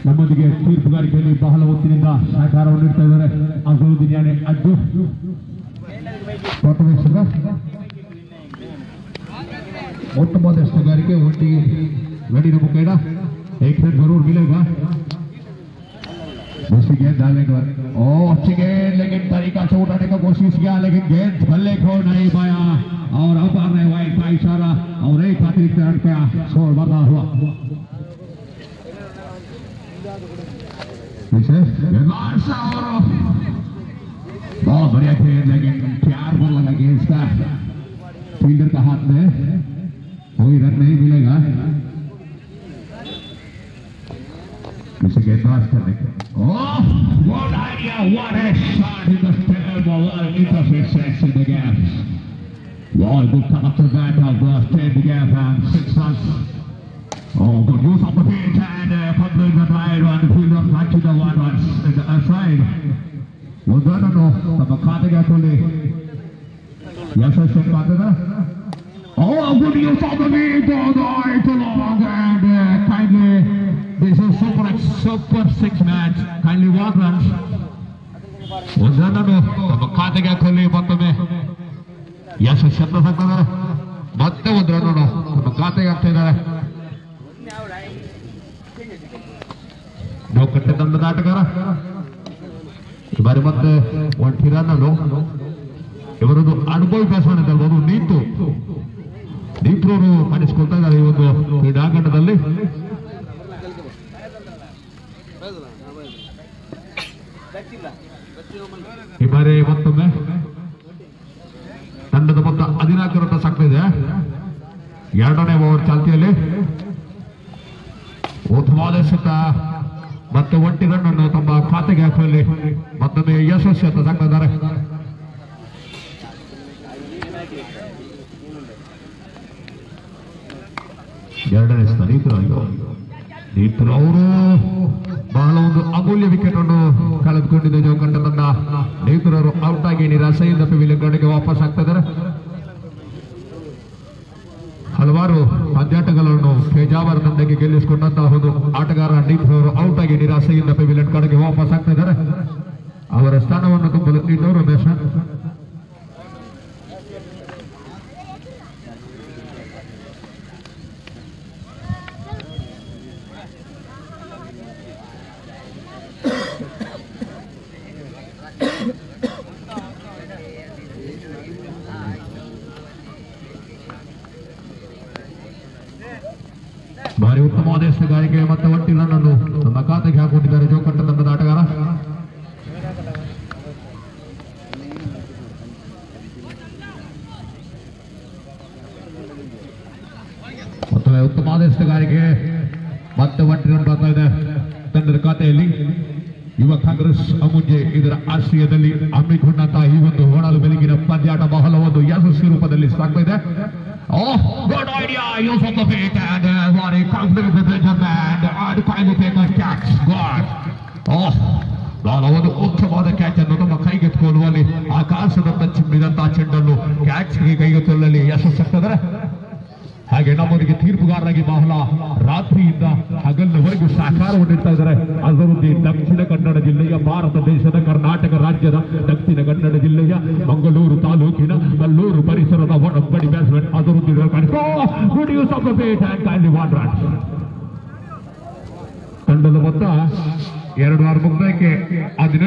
ನಮ್ಮೊಂದಿಗೆ ತೀರ್ಪುಗಾರಿಕೆಯಲ್ಲಿ ಬಹಳ ಹೊತ್ತಿನಿಂದ ಸಹಕಾರವನ್ನು ನೀಡ್ತಾ ಇದ್ದಾರೆ ಅಜರುದ್ದೀನ್ ಅಡ್ಡು उत्तम गारिके वोटी वेडी मुकेड़ा एक सेट जरूर मिलेगा दूसरी गेंद डालने के बाद अच्छी गेंद लेकिन तरीका से उठाने का कोशिश किया लेकिन गेंद बल्ले को नहीं पाया और अब आ रहे वाइट का इशारा और एक अतिरिक्त रन का स्कोर बना हुआ बहुत बढ़िया खेल लेकिन प्यार बॉल लगा गेंद का फील्डर का हाथ में कोई रन नहीं मिलेगा किसी के पास करने के what idea what a shot in the table interface in the gap wow good counter back of the stand gap and 6 runs good use of the pitch and covering the right on the field of catching the one runs in the outside उदाहरण तब खाते क्या खोले yes yes खाते ना good use of the beat it's long and kindly this is super 6 match kindly 1 runs उदाहरण तब खाते क्या खोले मतलब में यस यस शब्द सकता है मतलब उदाहरण तब खाते क्या खेल रहा है दो कट्टे दंड दाट करा बारी ಮತ್ತೆ ಒಂಟಿರನಲು ಇವರದು ಅನುಭವಿ ಬ್ಯಾಟ್ಸ್ಮನ್ ಅಂತಲ್ಬಹುದು ನೀತ್ರವರು ಕಾಣಿಸಿಕೊಳ್ತಾ ಇದ್ದಾರೆ ಈ ಒಂದು ಕ್ರೀಡಾಂಗಣದಲ್ಲಿ ಈ ಬಾರಿ ಮತ್ತೊಮ್ಮೆ ತಂಡದ ಮೊತ್ತ 14 ರನ್ ಸಾಕ್ತಿದೆ ಎರಡನೇ ಓವರ್ ಚಾಲ್ತಿಯಲ್ಲಿ ಉತ್ತಮವಾದ ಶತ ಮತ್ತೆ ಒಂಟಿ ರನ್ ಅನ್ನು ತಮ್ಮ ಖಾತೆಗೆ ಹಾಕುವಲ್ಲಿ ಮತ್ತೊಮ್ಮೆ ಯಶಸ್ವಿ ಅಂತ ಸಾಕ್ತಿದ್ದಾರೆ ಎರಡನೇ ನೀತ್ರ ಅವರು ಬಹಳ ಒಂದು ಅಮೂಲ್ಯ ವಿಕೆಟ್ ಅನ್ನು ಕಳೆದುಕೊಂಡಿದ್ದ ಜೋಕಂಡ ತಂಡ ನೇತೃರು ಔಟ್ ಆಗಿ ನಿರಾಸೆಯಿಂದ ಪೆವಿಲಿಯನ್ ಗ್ರೌಂಡ್ಗೆ ವಾಪಸ್ ಆಗ್ತಾ ಇದ್ದಾರೆ ಹಲವಾರು ಪಂದ್ಯಾಟಗಳನ್ನು ಪೇಜಾವರ ತಂಡಕ್ಕೆ ಗೆಲ್ಲಿಸಿಕೊಂಡಂತಹ ಒಂದು ಆಟಗಾರ ನೀತ್ರವರು ಔಟ್ ಆಗಿ ನಿರಾಸೆಯಿಂದ ಪೆವಿಲಿಯನ್ ಗ್ರೌಂಡ್ಗೆ ವಾಪಸ್ ಆಗ್ತಾ ಇದ್ದಾರೆ ಅವರ ಸ್ಥಾನವನ್ನು ತುಂಬಲು ಇನ್ನೂರು ರಮೇಶ್ ಭಾರಿ ಉತ್ತಮವಾದ ಎಸೆಗಾರಿಕೆ ಮತ್ತೆ ಒಂಟಿ ರನ್ ಅನ್ನು ತಮ್ಮ ಖಾತೆಗೆ ಹಾಕೊಂಡಿದ್ದಾರೆ ಜೋಕಟ್ಟ ತಂಡದ ಆಟಗಾರ ಮತ್ತೊಮ್ಮೆ ಉತ್ತಮವಾದ ಎಸೆಗಾರಿಕೆ ಮತ್ತೆ ಒಂಟಿ ರನ್ ಬರ್ತಾ ಇದೆ ತಂಡದ ಖಾತೆಯಲ್ಲಿ ಯುವ ಕಾಂಗ್ರೆಸ್ ಅಮುಂಜೆ ಇದರ ಆಶ್ರಯದಲ್ಲಿ ಹಮ್ಮಿಕೊಂಡಂತಹ ಈ ಒಂದು ಹೋಣಲು ಬೆಳಗಿನ ಪಂದ್ಯಾಟ ಬಹಳ ಒಂದು ಯಶಸ್ವಿ ರೂಪದಲ್ಲಿ ಸಾಗ್ತಾ ಇದೆ good idea use of the feet and what a confident Benjamin and kindly take a catch good ಬಹಳ ಒಂದು ಉತ್ತಮವಾದ ಕ್ಯಾಚ್ ಅನ್ನು ನಮ್ಮ ಕೈಗೆತ್ತಿಕೊಳ್ಳುವಲ್ಲಿ ಆಕಾಶದತ್ತ ಚಿಮ್ಮಿದಂತಹ ಚೆಂಡನ್ನು ಕ್ಯಾಚ್ಗೆ ಕೈಗೆತ್ತುಕೊಳ್ಳಲಿ ಯಶಸ್ಸಾಗ್ತದೆ ಹಾಗೆ ನಮ್ಮೊಂದಿಗೆ ತೀರ್ಪುಗಾರರಾಗಿ ಬಹಳ ರಾತ್ರಿಯಿಂದ ಹಗಲಿನವರೆಗೂ ಸಹಕಾರವನ್ನು ನೀಡ್ತಾ ಇದ್ದಾರೆ ಅಜರುದ್ದೀನ್ ದಕ್ಷಿಣ ಕನ್ನಡ ಜಿಲ್ಲೆಯ ಭಾರತ ದೇಶದ ಕರ್ನಾಟಕ ರಾಜ್ಯದ ದಕ್ಷಿಣ ಕನ್ನಡ ಜಿಲ್ಲೆಯ ಮಂಗಳೂರು ತಾಲೂಕಿನ ಮಲ್ಲೂರು ಪರಿಸರದ ಒಡಂಬಡಿ batsman Azharuddin good use of the bat and kindly 1 run ತಂಡದ ಮೊತ್ತ 2 ಓವರ್ ಮುಕ್ತಾಯಕ್ಕೆ 17